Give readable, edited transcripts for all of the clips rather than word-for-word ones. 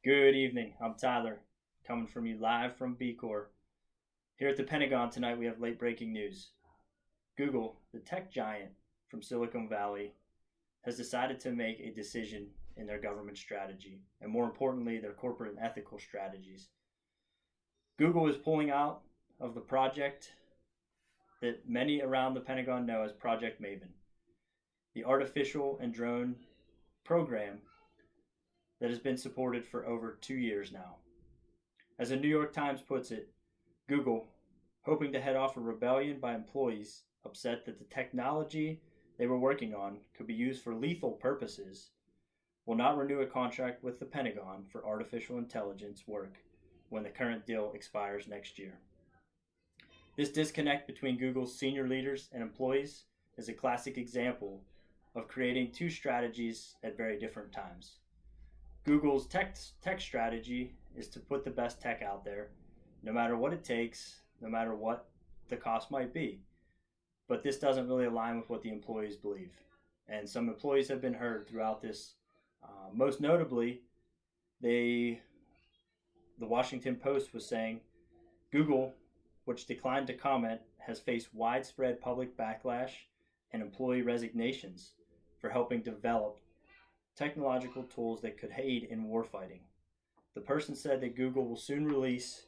Good evening. I'm Tyler, coming from you live from B Corps. Here at the Pentagon tonight, we have late breaking news. Google, the tech giant from Silicon Valley, has decided to make a decision in their government strategy, and more importantly, their corporate and ethical strategies. Google is pulling out of the project that many around the Pentagon know as Project Maven, the artificial and drone program that has been supported for over 2 years now. As the New York Times puts it, Google, hoping to head off a rebellion by employees upset that the technology they were working on could be used for lethal purposes, will not renew a contract with the Pentagon for artificial intelligence work when the current deal expires next year. This disconnect between Google's senior leaders and employees is a classic example of creating two strategies at very different times. Google's tech strategy is to put the best tech out there, no matter what it takes, no matter what the cost might be. But this doesn't really align with what the employees believe. And some employees have been heard throughout this. Most notably, the Washington Post was saying Google, which declined to comment, has faced widespread public backlash and employee resignations for helping develop technological tools that could aid in warfighting. The person said that Google will soon release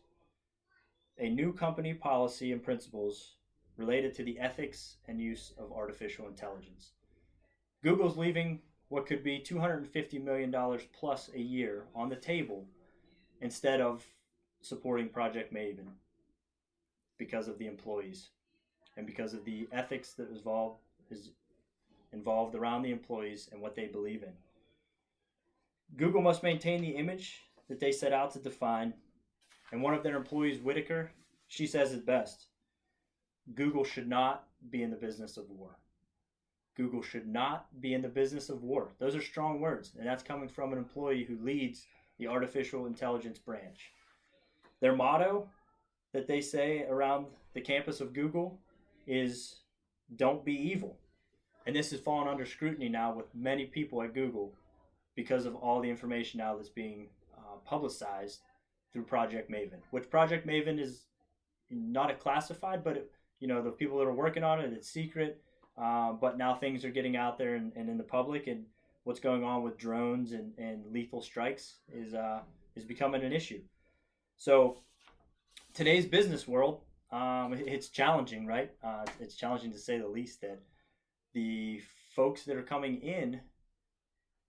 a new company policy and principles related to the ethics and use of artificial intelligence. Google's leaving what could be $250 million plus a year on the table instead of supporting Project Maven because of the employees and because of the ethics that is involved around the employees and what they believe in. Google must maintain the image that they set out to define, and one of their employees, Whitaker, she says it best. Google should not be in the business of war. Google should not be in the business of war. Those are strong words, and that's coming from an employee who leads the artificial intelligence branch. Their motto that they say around the campus of Google is "Don't be evil." And this has fallen under scrutiny now with many people at Google because of all the information now that's being publicized through Project Maven, which Project Maven is not a classified, but the people that are working on it, it's secret. But now things are getting out there and in the public, and what's going on with drones and lethal strikes is becoming an issue. So today's business world, it's challenging, right? It's challenging to say the least that the folks that are coming in,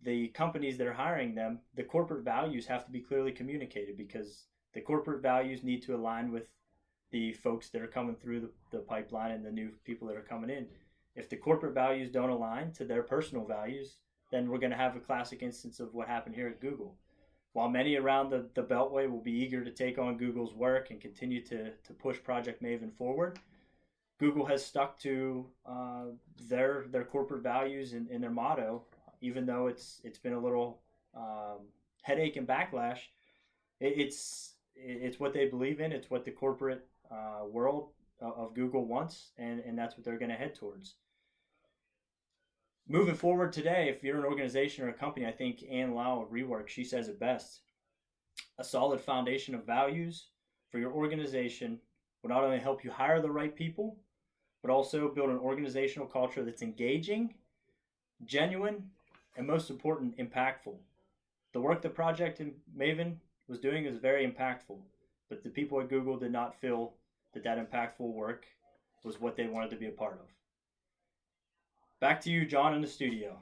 the companies that are hiring them, the corporate values have to be clearly communicated because the corporate values need to align with the folks that are coming through the pipeline and the new people that are coming in. If the corporate values don't align to their personal values, then we're going to have a classic instance of what happened here at Google. While many around the Beltway will be eager to take on Google's work and continue to push Project Maven forward, Google has stuck to their corporate values and their motto, even though it's been a little headache and backlash. It's what they believe in. It's what the corporate world of Google wants, and that's what they're going to head towards. Moving forward today, if you're an organization or a company, I think Ann Lau of Rework, she says it best. A solid foundation of values for your organization will not only help you hire the right people, but also build an organizational culture that's engaging, genuine, and most important, impactful. The work that Project Maven was doing is very impactful, but the people at Google did not feel that impactful work was what they wanted to be a part of. Back to you, John, in the studio.